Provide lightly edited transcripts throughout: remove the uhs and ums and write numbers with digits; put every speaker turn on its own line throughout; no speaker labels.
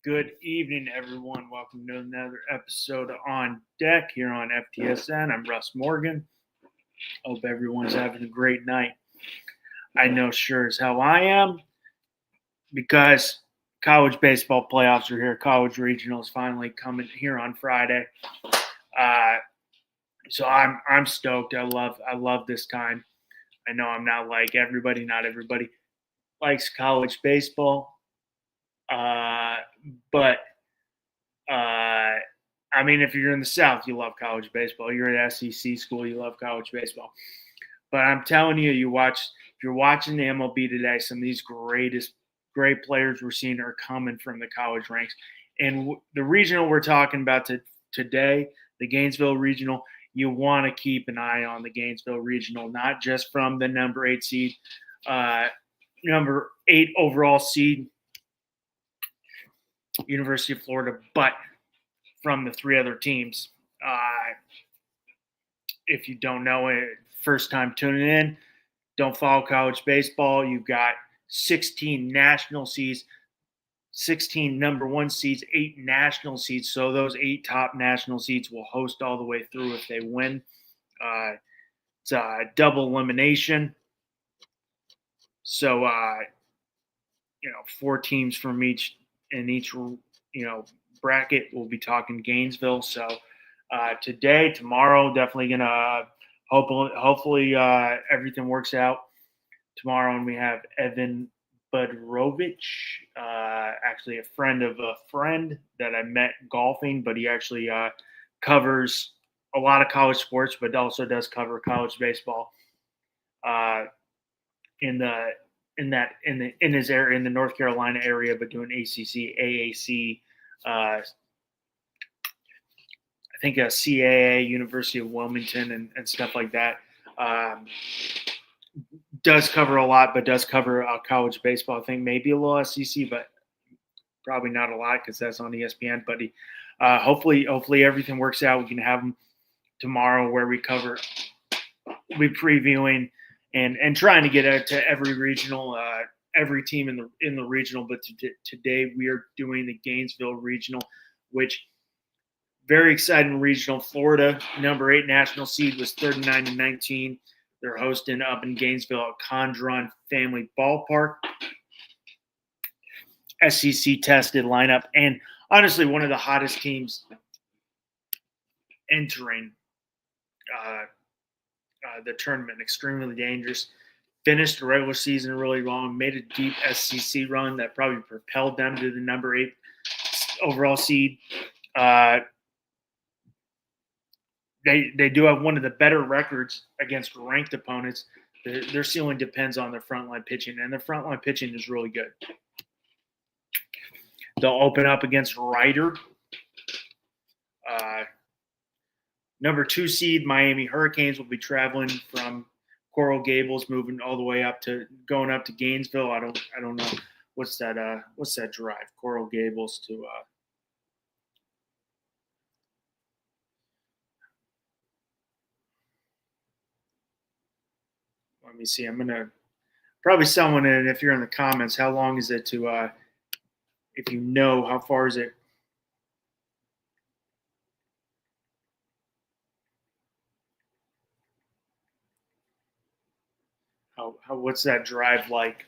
Good evening, everyone. Welcome to another episode On Deck here on FTSN. I'm Russ Morgan. Hope everyone's having a great night. I know sure as hell I am because college baseball playoffs are here. College Regional is finally coming here on Friday. Uh, so I'm stoked. I love this time. I know I'm not like everybody. Not everybody likes college baseball, but I mean, if you're in the South, you love college baseball. You're at SEC school, you love college baseball. But I'm telling you, if you're watching the MLB today, some of these great players we're seeing are coming from the college ranks. And the regional we're talking about today, the Gainesville Regional, you want to keep an eye on the Gainesville Regional, not just from the number 8 seed, number 8 overall seed, University of Florida, but from the 3 other teams. If you don't know it, first time tuning in, don't follow college baseball. You've got 16 national seeds, 16 number 1 seeds, 8 national seeds. So those 8 top national seeds will host all the way through if they win. It's a double elimination. So, 4 teams from each bracket. We'll be talking Gainesville. So today, tomorrow, definitely gonna hopefully everything works out tomorrow. And we have Evan Budrovich, actually a friend of a friend that I met golfing, but he actually covers a lot of college sports, but also does cover college baseball in his area, in the North Carolina area, but doing ACC, AAC, I think a CAA, University of Wilmington, and stuff like that. Does cover a lot, but does cover college baseball. I think maybe a little SEC, but probably not a lot because that's on ESPN. But hopefully everything works out. We can have him tomorrow where we'll be previewing and trying to get out to every regional, every team in the regional. But today we are doing the Gainesville Regional, which very exciting regional. Florida, number 8 national seed, was 39-19. They're hosting up in Gainesville at Condron Family Ballpark. SEC tested lineup, and honestly, one of the hottest teams entering the tournament. Extremely dangerous. Finished the regular season really long. Made a deep SEC run that probably propelled them to the number 8 overall seed. They do have one of the better records against ranked opponents. Their ceiling depends on their frontline pitching, and their frontline pitching is really good. They'll open up against Ryder. Number 2 seed Miami Hurricanes will be traveling from Coral Gables, moving all the way going up to Gainesville. I don't know what's that drive, Coral Gables to. Let me see. I'm gonna probably someone in, if you're in the comments, how long is it to? If you know, how far is it? What's that drive like?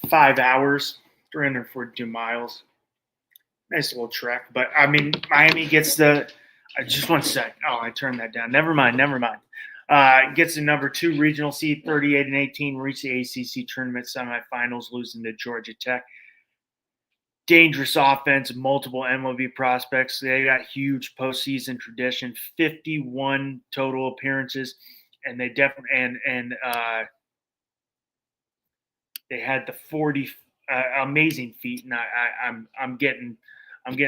5 hours, 342 miles. Nice little trek. But I mean, Miami gets just 1 sec. Oh, I turned that down. Never mind. Gets the number 2 regional seed, 38-18, reached the ACC tournament semifinals, losing to Georgia Tech. Dangerous offense, multiple MLB prospects. They got huge postseason tradition, 51 total appearances, and they definitely they had the 40 amazing feat. And I'm getting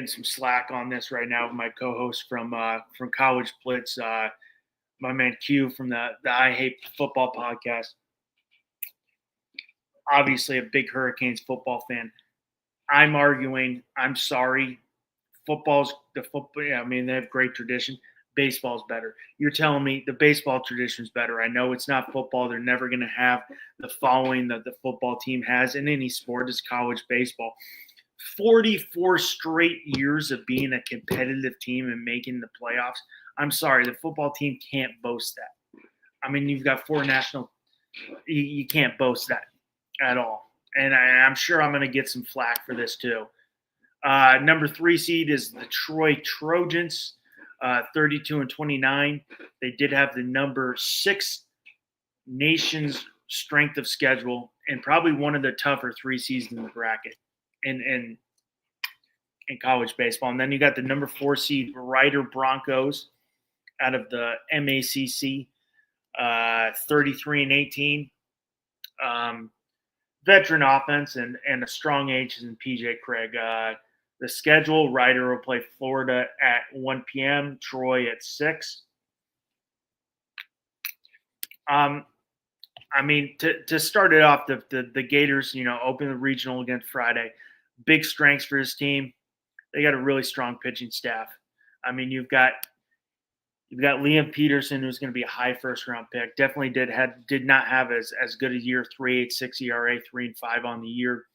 some slack on this right now with my co-host from College Blitz, my man Q from the I Hate Football podcast. Obviously, a big Hurricanes football fan. I'm arguing. I'm sorry. Football's the football. I mean, they have great tradition. baseball's better. You're telling me the baseball tradition's better. I know it's not football. They're never going to have the following that the football team has in any sport is college baseball. 44 straight years of being a competitive team and making the playoffs. I'm sorry, the football team can't boast that. I mean, you've got 4 national – you can't boast that at all. And I'm sure I'm going to get some flack for this too. Number 3 seed is the Troy Trojans, 32-29. They did have the number 6 nation's strength of schedule and probably one of the tougher 3 seeds in the bracket in college baseball. And then you got the number 4 seed Rider Broncos out of the MACC, 33-18. Veteran offense and a strong ace in PJ Craig. The schedule, Rider will play Florida at 1 p.m., Troy at 6. I mean, to start it off, the Gators, open the regional against Friday. Big strengths for his team. They got a really strong pitching staff. I mean, you've got Liam Peterson, who's going to be a high first-round pick. Definitely did not have as good a year, 3.86 ERA, 3.5 on the year.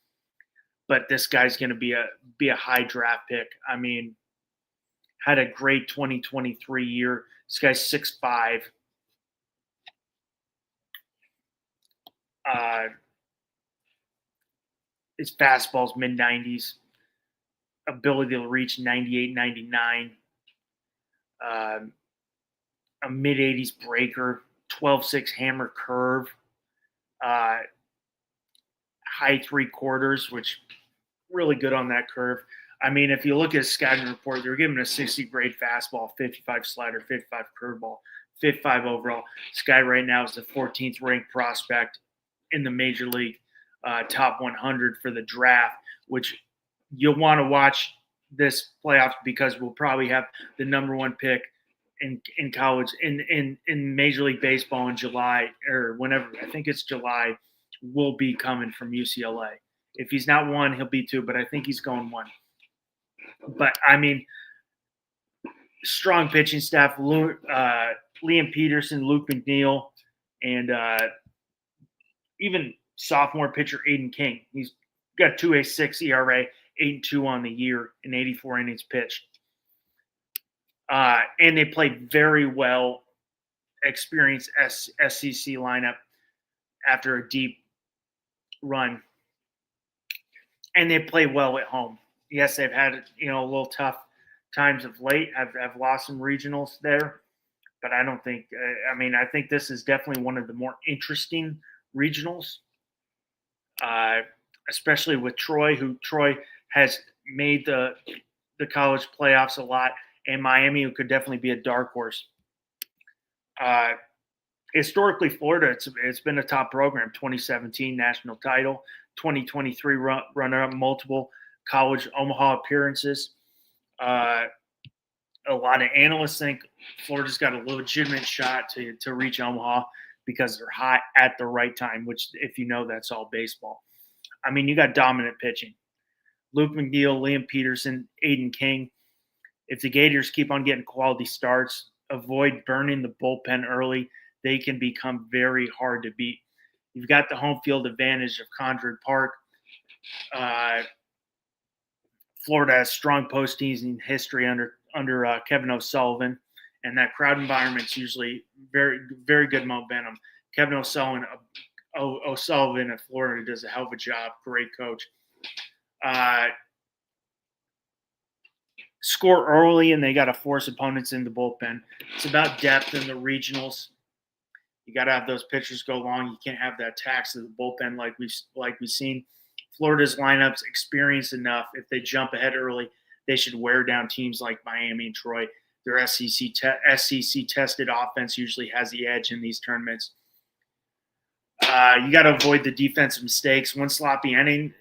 But this guy's going to be a high draft pick. I mean, had a great 2023 year. This guy's 6'5". His fastball's mid-90s. Ability to reach 98, 99. A mid-80s breaker. 12-6 hammer curve. High 3/4, which really good on that curve. I mean, if you look at his scouting report, they're giving him a 60 grade fastball, 55 slider, 55 curveball, 55 overall. This guy right now is the 14th ranked prospect in the major league top 100 for the draft, which you'll want to watch this playoff because we'll probably have the number 1 pick in college in Major League Baseball in July or whenever. I think it's July. Will be coming from UCLA. If he's not 1, he'll be 2, but I think he's going 1. But, I mean, strong pitching staff, Liam Peterson, Luke McNeil, and even sophomore pitcher Aiden King. He's got 2.86 ERA, 8.2 on the year, and 84 innings pitched. And they played very well, experienced SEC lineup after a deep run, and they play well at home. Yes, they've had a little tough times of late. I've lost some regionals there, but I don't think. I think this is definitely one of the more interesting regionals, especially with Troy, who Troy has made the college playoffs a lot, and Miami, who could definitely be a dark horse. Historically, Florida, it's been a top program. 2017 national title, 2023 runner-up, multiple college Omaha appearances. A lot of analysts think Florida's got a legitimate shot to reach Omaha because they're hot at the right time, which, if you know, that's all baseball. I mean, you got dominant pitching. Luke McNeil, Liam Peterson, Aiden King. If the Gators keep on getting quality starts, avoid burning the bullpen early, they can become very hard to beat. You've got the home field advantage of Conrad Park. Florida has strong postseason history under Kevin O'Sullivan, and that crowd environment's usually very, very good momentum. Kevin O'Sullivan at Florida does a hell of a job. Great coach. Score early, and they got to force opponents in the bullpen. It's about depth in the regionals. You got to have those pitchers go long. You can't have that tax of the bullpen like we've seen. Florida's lineups experienced enough. If they jump ahead early, they should wear down teams like Miami and Troy. Their SEC tested offense usually has the edge in these tournaments. You got to avoid the defensive mistakes. One sloppy inning,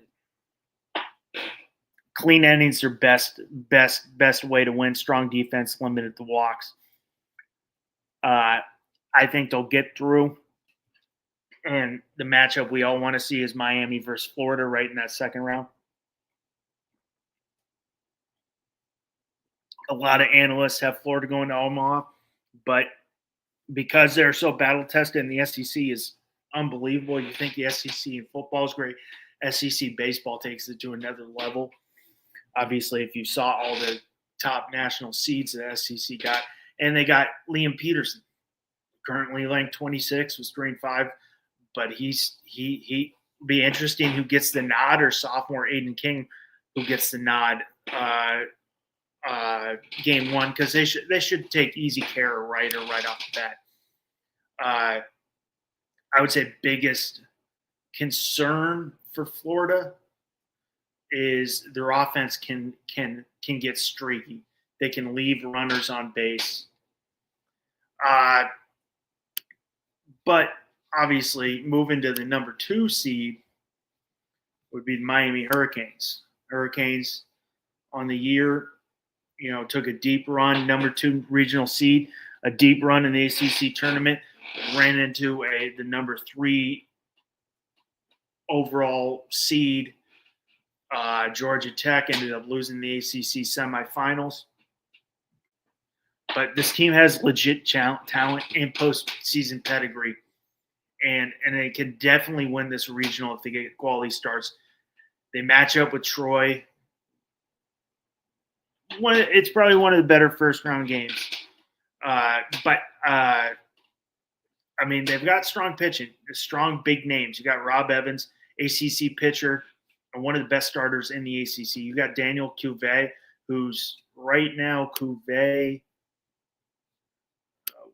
clean innings are best way to win. Strong defense, limited the walks. I think they'll get through. And the matchup we all want to see is Miami versus Florida right in that second round. A lot of analysts have Florida going to Omaha, but because they're so battle tested and the SEC is unbelievable, you think the SEC in football is great. SEC baseball takes it to another level. Obviously, if you saw all the top national seeds the SEC got, and they got Liam Peterson, currently ranked 26 with 3-5, but he be interesting who gets the nod, or sophomore Aiden King who gets the nod game one, because they should take easy care of Ryder right off the bat. I would say biggest concern for Florida is their offense can get streaky. They can leave runners on base. But obviously, moving to the number 2 seed would be the Miami Hurricanes. Hurricanes on the year, took a deep run, number 2 regional seed, a deep run in the ACC tournament, ran into the number 3 overall seed. Georgia Tech ended up losing the ACC semifinals. But this team has legit talent and postseason pedigree, and they can definitely win this regional if they get quality starts. They match up with Troy. It's probably one of the better first-round games. But they've got strong pitching, strong big names. You got Rob Evans, ACC pitcher, and one of the best starters in the ACC. You got Daniel Cuvée, who's right now Cuvée.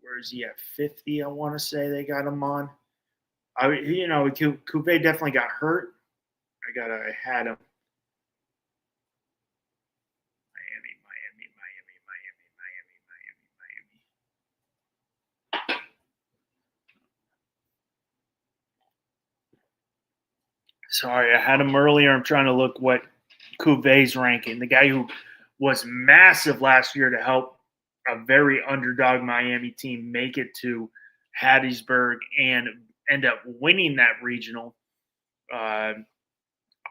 Where is he at? 50, I want to say they got him on. Cuvée definitely got hurt. I had him. Miami. Sorry, I had him earlier. I'm trying to look what Cuvé's ranking. The guy who was massive last year to help a very underdog Miami team make it to Hattiesburg and end up winning that regional. I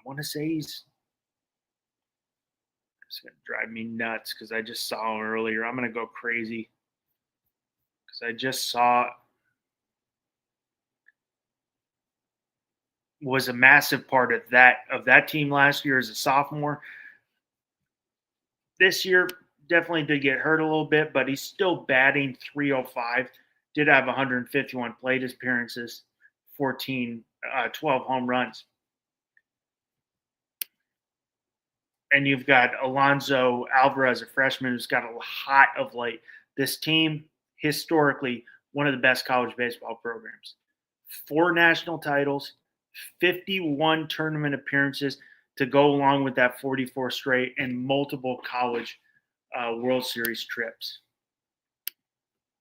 want to say it's going to drive me nuts because I just saw him earlier. I'm going to go crazy because I just saw was a massive part of that team last year as a sophomore. This year, definitely did get hurt a little bit, but he's still batting .305. Did have 151 plate appearances, 12 home runs. And you've got Alonzo Alvarez, a freshman, who's got a hot of late. This team, historically, one of the best college baseball programs. 4 national titles, 51 tournament appearances to go along with that 44 straight, and multiple college World Series trips.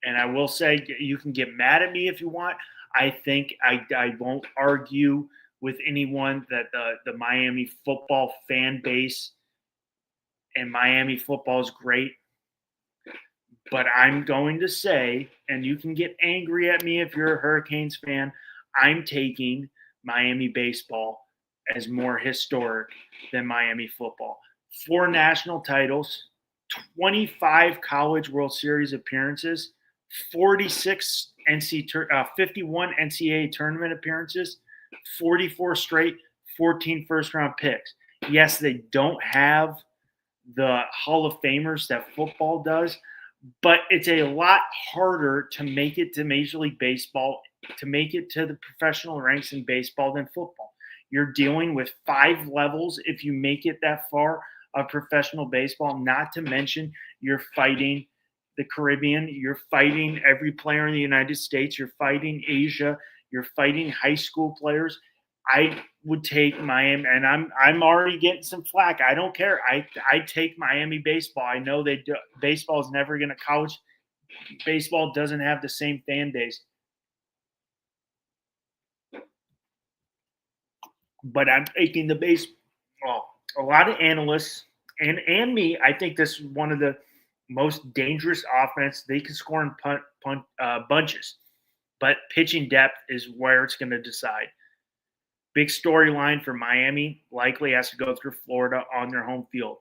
And I will say, you can get mad at me if you want. I think I won't argue with anyone that the Miami football fan base and Miami football is great. But I'm going to say, and you can get angry at me if you're a Hurricanes fan, I'm taking Miami baseball as more historic than Miami football. 4 national titles, 25 college World Series appearances, 46 51 NCAA tournament appearances, 44 straight, 14 first-round picks. Yes, they don't have the Hall of Famers that football does, but it's a lot harder to make it to Major League Baseball, to make it to the professional ranks in baseball than football. You're dealing with 5 levels if you make it that far of professional baseball, not to mention you're fighting the Caribbean, you're fighting every player in the United States, you're fighting Asia, you're fighting high school players. I would take Miami, and I'm already getting some flack. I don't care. I take Miami baseball. I know baseball is never going to college. Baseball doesn't have the same fan base. But I'm taking the baseball. A lot of analysts and me, I think this is one of the most dangerous offense. They can score in punt bunches, but pitching depth is where it's going to decide. Big storyline for Miami likely has to go through Florida on their home field.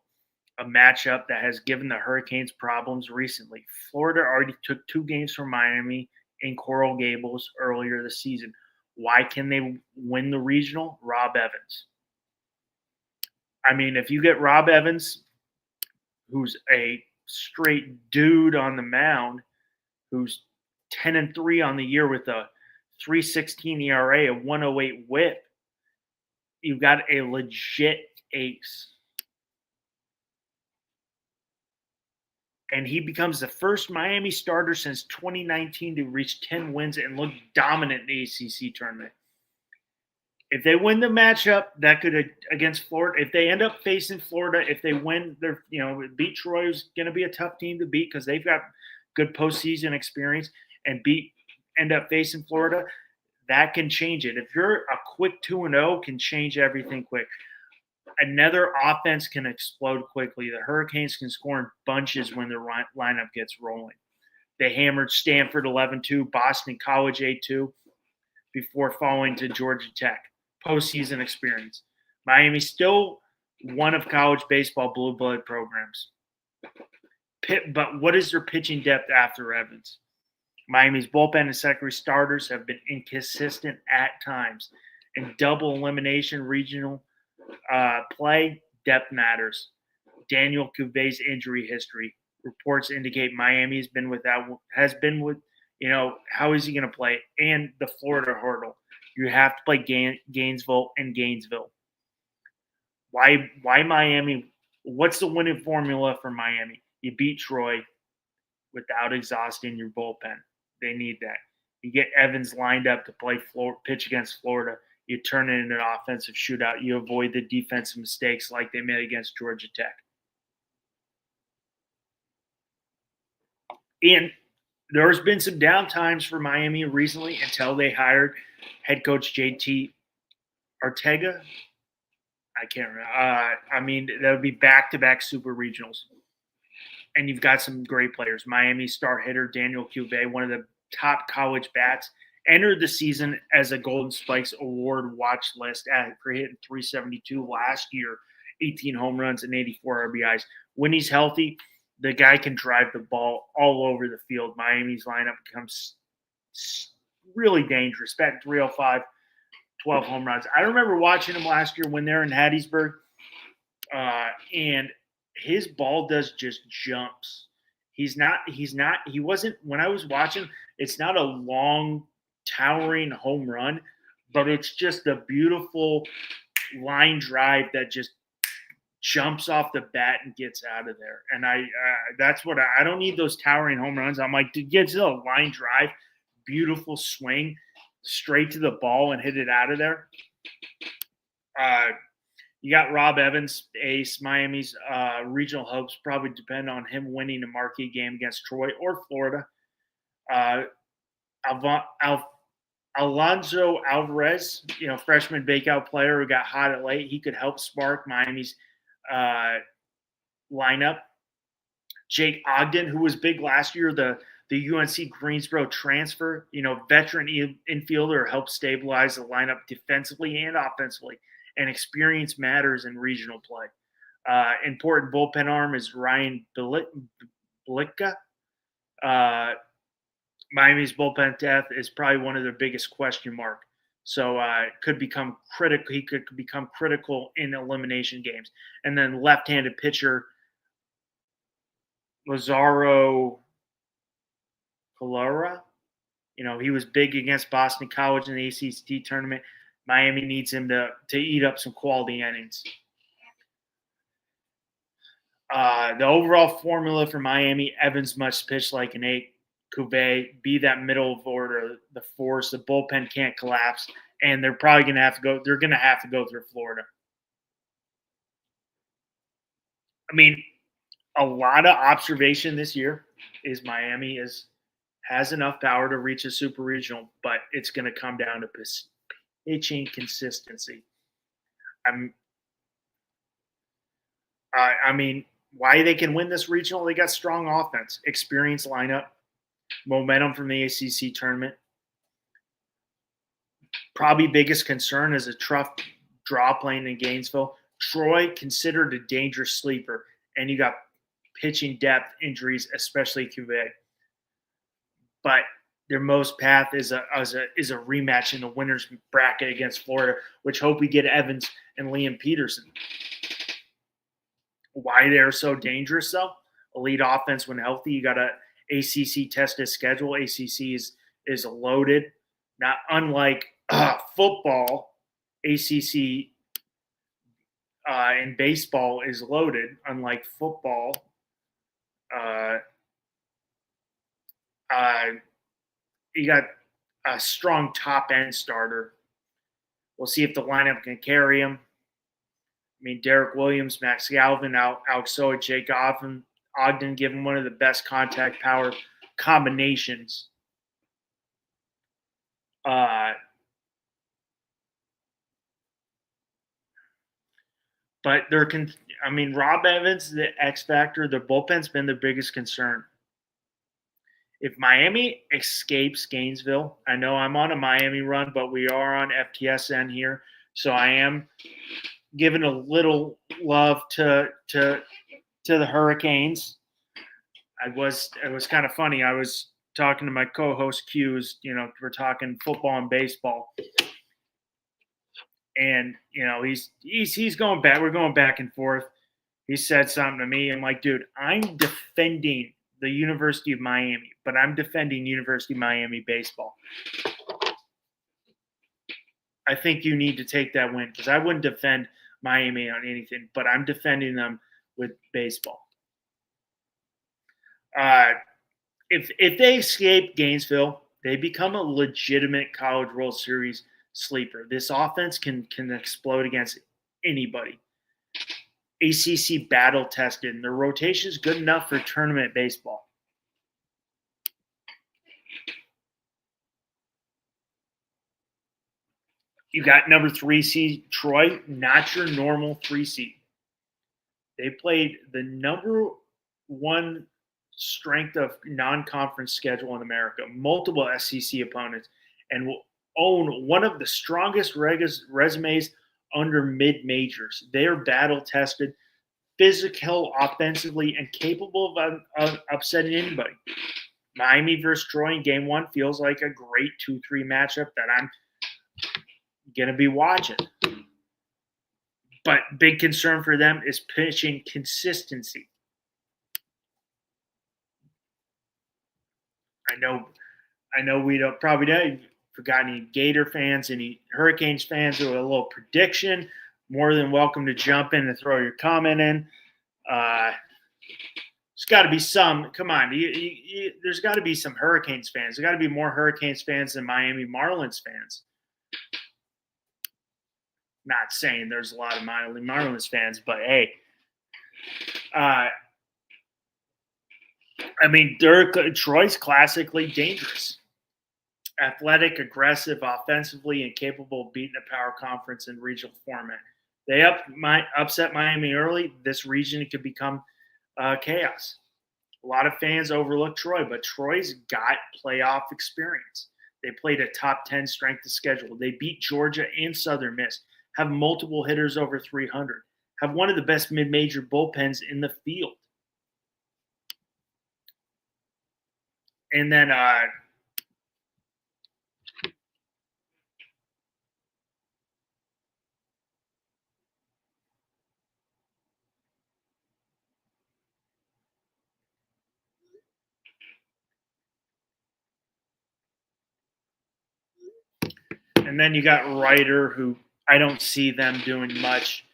a matchup that has given the Hurricanes problems recently. Florida already took 2 games from Miami in Coral Gables earlier this season. Why can they win the regional? Rob Evans. I mean, if you get Rob Evans, who's a straight dude on the mound, who's 10-3 on the year with a 3.16 ERA, a 108 WHIP, you've got a legit ace. And he becomes the first Miami starter since 2019 to reach 10 wins and look dominant in the ACC tournament. If they win the matchup, that could against Florida. If they end up facing Florida, if they win, they're beat Troy, who's going to be a tough team to beat because they've got good postseason experience, and end up facing Florida, that can change it. If you're a quick 2-0, can change everything quick. Another offense can explode quickly. The Hurricanes can score in bunches when their lineup gets rolling. They hammered Stanford 11-2, Boston College 8-2 before falling to Georgia Tech. Postseason experience. Miami's still one of college baseball blue blood programs. But what is their pitching depth after Evans? Miami's bullpen and secondary starters have been inconsistent at times. In double elimination regional play, depth matters. Daniel Cuvier's injury history. Reports indicate Miami has been with, how is he going to play? And the Florida hurdle. You have to play Gainesville and Gainesville. Why Miami? What's the winning formula for Miami? You beat Troy without exhausting your bullpen. They need that. You get Evans lined up to pitch against Florida. You turn it into an offensive shootout. You avoid the defensive mistakes like they made against Georgia Tech. And there's been some downtimes for Miami recently until they hired head coach JT Arteaga. I can't remember. That would be back-to-back super regionals. And you've got some great players. Miami star hitter Daniel Cuvier, one of the top college bats, entered the season as a Golden Spikes Award watch list after hitting 372 last year, 18 home runs and 84 RBIs. When he's healthy, the guy can drive the ball all over the field. Miami's lineup becomes really dangerous. Back 305, 12 home runs. I remember watching him last year when they're in Hattiesburg, and his ball does just jumps. He wasn't, when I was watching, it's not a long, towering home run, but it's just a beautiful line drive that just jumps off the bat and gets out of there. And that's what I don't need those towering home runs. I'm like, dude, get to a line drive, beautiful swing, straight to the ball and hit it out of there. You got Rob Evans, ace. Miami's regional hopes probably depend on him winning a marquee game against Troy or Florida. Alonso Alvarez, freshman breakout player who got hot at late. He could help spark Miami's lineup. Jake Ogden, who was big last year, the UNC Greensboro transfer, veteran infielder, helped stabilize the lineup defensively and offensively. And experience matters in regional play. Important bullpen arm is Ryan Blitka. Miami's bullpen depth is probably one of their biggest question mark. So could become critical. He could become critical in elimination games. And then left-handed pitcher Lazaro Colora. He was big against Boston College in the ACC tournament. Miami needs him to eat up some quality innings. The overall formula for Miami: Evans must pitch like an 8. Cuvier, be that middle of order, the force. The bullpen can't collapse, and they're probably going to have to go. They're going to have to go through Florida. A lot of observation this year is Miami has enough power to reach a super regional, but it's going to come down to pitching consistency. Why they can win this regional? They got strong offense, experienced lineup, momentum from the ACC tournament. Probably biggest concern is a tough draw playing in Gainesville. Troy considered a dangerous sleeper, and you got pitching depth injuries, especially Cuvée. But their most path is a rematch in the winners bracket against Florida, which hope we get Evans and Liam Peterson. Why they're so dangerous, though? Elite offense when healthy. You got a ACC tested schedule. ACC is loaded, not unlike football. ACC and baseball is loaded, unlike football. You got a strong top end starter. We'll see if the lineup can carry him. I mean, Derek Williams, Max Galvin, Alex Soa, Jake Ogden give him one of the best contact power combinations. But Rob Evans, the X factor, the bullpen's been the biggest concern. If Miami escapes Gainesville, I know I'm on a Miami run, but we are on FTSN here, so I am giving a little love to the Hurricanes. It was kind of funny. I was talking to my co-host Q's. We're talking football and baseball, and he's going back. We're going back and forth. He said something to me. I'm like, dude, I'm defending the University of Miami, but I'm defending University of Miami baseball. I think you need to take that win because I wouldn't defend Miami on anything, but I'm defending them with baseball. If they escape Gainesville, they become a legitimate College World Series sleeper. This offense can explode against anybody. ACC battle tested, and their rotation is good enough for tournament baseball. You got number 3 seed Troy, not your normal 3 seed. They played the number 1 strength of non-conference schedule in America, multiple SEC opponents, and will own one of the strongest resumes under mid-majors. They are battle-tested, physical offensively, and capable of upsetting anybody. Miami versus Troy in Game 1 feels like a great 2-3 matchup that I'm going to be watching. But big concern for them is pitching consistency. I know we don't forgot any Gator fans, any Hurricanes fans with a little prediction. More than welcome to jump in and throw your comment in. There's got to be some. Come on, there's got to be some Hurricanes fans. There's got to be more Hurricanes fans than Miami Marlins fans. Not saying there's a lot of Miami Marlins fans, but hey, Troy's classically dangerous. Athletic, aggressive, offensively, and capable of beating a power conference in regional format. They upset Miami early. This region could become chaos. A lot of fans overlook Troy, but Troy's got playoff experience. They played a top 10 strength of schedule. They beat Georgia and Southern Miss, have multiple hitters over 300, have one of the best mid-major bullpens in the field. And then you got Ryder, who I don't see them doing much.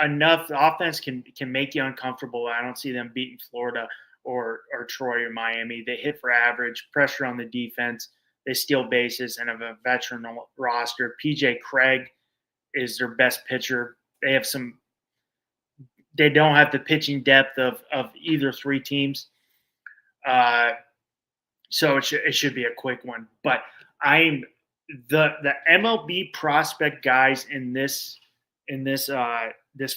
Enough offense can make you uncomfortable. I don't see them beating Florida or Troy or Miami. They hit for average, pressure on the defense. They steal bases and have a veteran roster. PJ Craig is their best pitcher. They don't have the pitching depth of either 3 teams. So it should be a quick one. But I'm the MLB prospect guys in this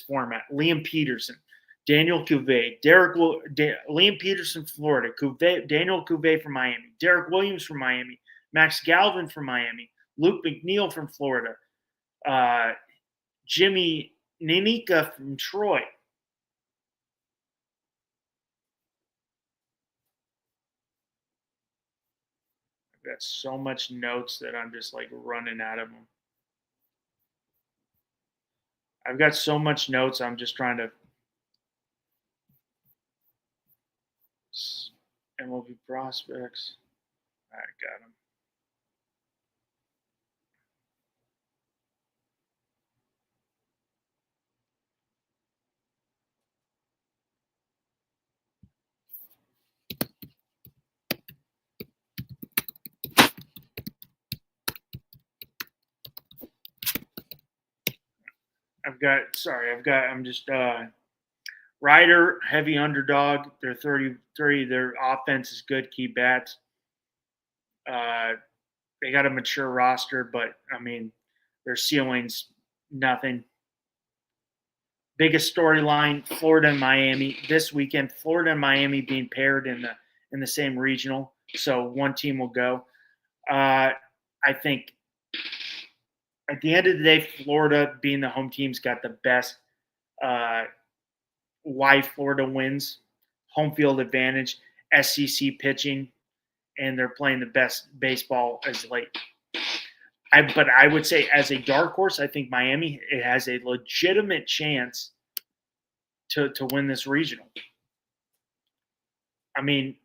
format. Liam Peterson, Daniel Cuvée, Liam Peterson, Florida, Daniel Cuvée from Miami, Derek Williams from Miami, Max Galvin from Miami, Luke McNeil from Florida, Jimmy Ninika from Troy. got so much notes that I'm just like running out of them. I've got so much notes. I'm just trying to MLB prospects. I got them. I'm just Ryder, heavy underdog. They're 33. Their offense is good. Key bats. Uh, they got a mature roster, but I mean, their ceiling's nothing. Biggest storyline: Florida and Miami this weekend. Florida and Miami being paired in the same regional, so one team will go. I think at the end of the day, Florida being the home team's got the best. Why Florida wins? Home field advantage, SEC pitching, and they're playing the best baseball as late. But I would say as a dark horse, I think Miami it has a legitimate chance to win this regional. I mean,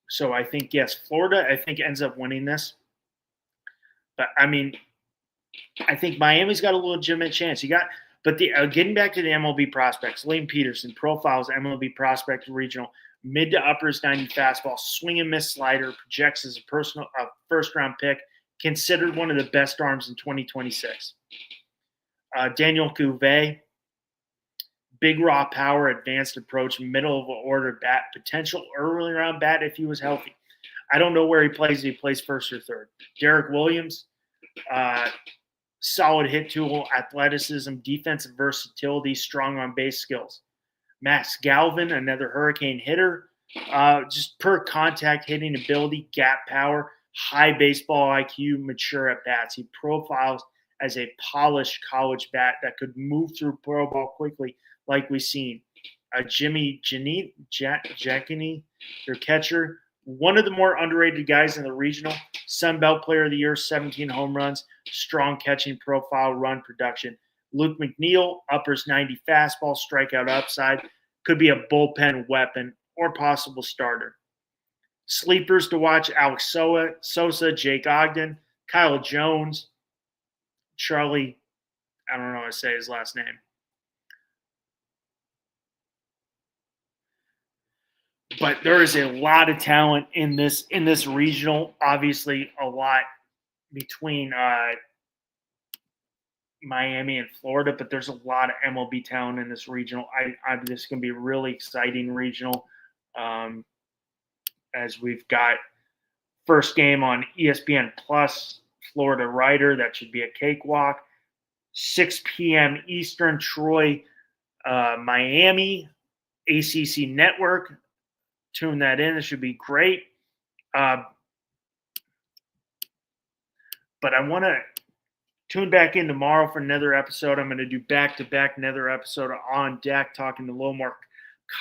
so I think yes, Florida I think ends up winning this. But I mean, I think Miami's got a legitimate chance. But getting back to the MLB prospects, Lane Peterson profiles MLB prospect regional mid to uppers 90 fastball, swing and miss slider, projects as a first round pick, considered one of the best arms in 2026. Daniel Cuvée, big raw power, advanced approach, middle of the order bat, potential early round bat if he was healthy. I don't know where he plays. He plays first or third. Derek Williams, solid hit tool, athleticism, defensive versatility, strong on base skills. Max Galvin, another Hurricane hitter, just per contact hitting ability, gap power, high baseball IQ, mature at bats. He profiles as a polished college bat that could move through pro ball quickly, like we've seen. Jimmy Jackini, their catcher, one of the more underrated guys in the regional. Sun Belt Player of the Year, 17 home runs, strong catching profile, run production. Luke McNeil, uppers 90 fastball, strikeout upside, could be a bullpen weapon or possible starter. Sleepers to watch: Alex Sosa, Jake Ogden, Kyle Jones, Charlie, I don't know how to say his last name. But there is a lot of talent in this regional. Obviously, a lot between Miami and Florida, but there's a lot of MLB talent in this regional. I'm just going to be a really exciting regional, as we've got first game on ESPN Plus, Florida Rider. That should be a cakewalk. 6 p.m. Eastern, Troy, Miami, ACC Network. Tune that in. It should be great. But I want to tune back in tomorrow for another episode. I'm going to do back-to-back another episode On Deck, talking a little more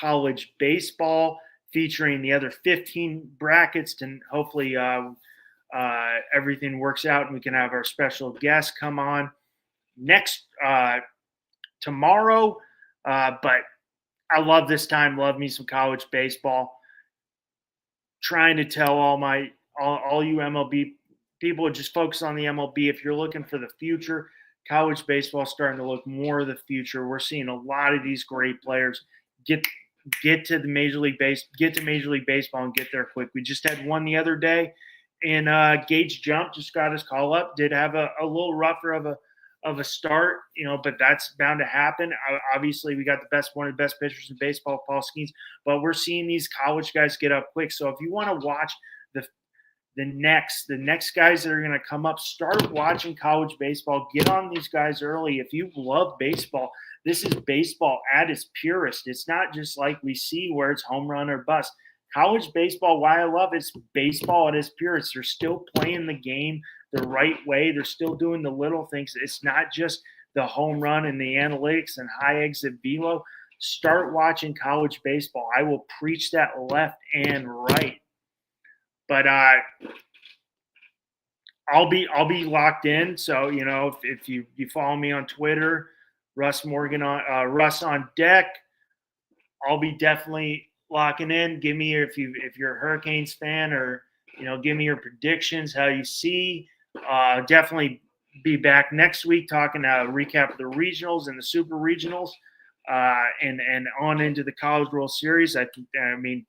college baseball, featuring the other 15 brackets, and hopefully everything works out and we can have our special guest come on next tomorrow. But I love this time. Love me some college baseball. Trying to tell all you MLB people, just focus on the MLB. If you're looking for the future, college baseball is starting to look more of the future. We're seeing a lot of these great players get to Major League Baseball and get there quick. We just had one the other day, and Gage Jump just got his call up. Did have a little rougher of a start, but that's bound to happen. Obviously, we got one of the best pitchers in baseball, Paul Skeens, but we're seeing these college guys get up quick. So if you want to watch the next guys that are going to come up, start watching college baseball. Get on these guys early. If you love baseball, this is baseball at its purest. It's not just like we see where it's home run or bust. College baseball, why I love it's baseball at its purest. They're still playing the game the right way. They're still doing the little things. It's not just the home run and the analytics and high exit velo. Start watching college baseball. I will preach that left and right. but I'll be locked in. So if you follow me on Twitter, Russ Morgan on Russ on deck, I'll be definitely locking in. Give me if you're a Hurricanes fan, or give me your predictions, how you see. Definitely be back next week talking recap of the regionals and the super regionals, and on into the College World Series. I mean,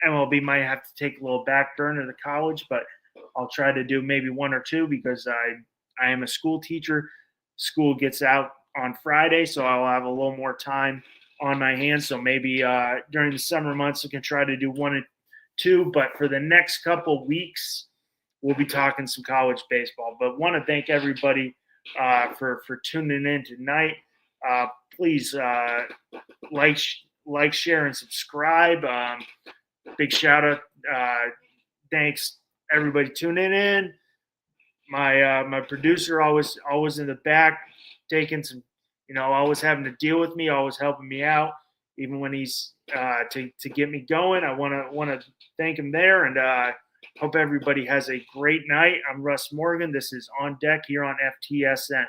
MLB might have to take a little back burner to college, but I'll try to do maybe one or two because I am a school teacher. School gets out on Friday, so I'll have a little more time on my hands. So maybe during the summer months, I can try to do one and two. But for the next couple weeks, we'll be talking some college baseball. But want to thank everybody for tuning in tonight. Please like, share, and subscribe. Big shout out. Thanks everybody tuning in. My producer always in the back, taking some, always having to deal with me, always helping me out, even when he's to get me going. I want to thank him there, and hope everybody has a great night. I'm Russ Morgan. This is On Deck here on FTSN.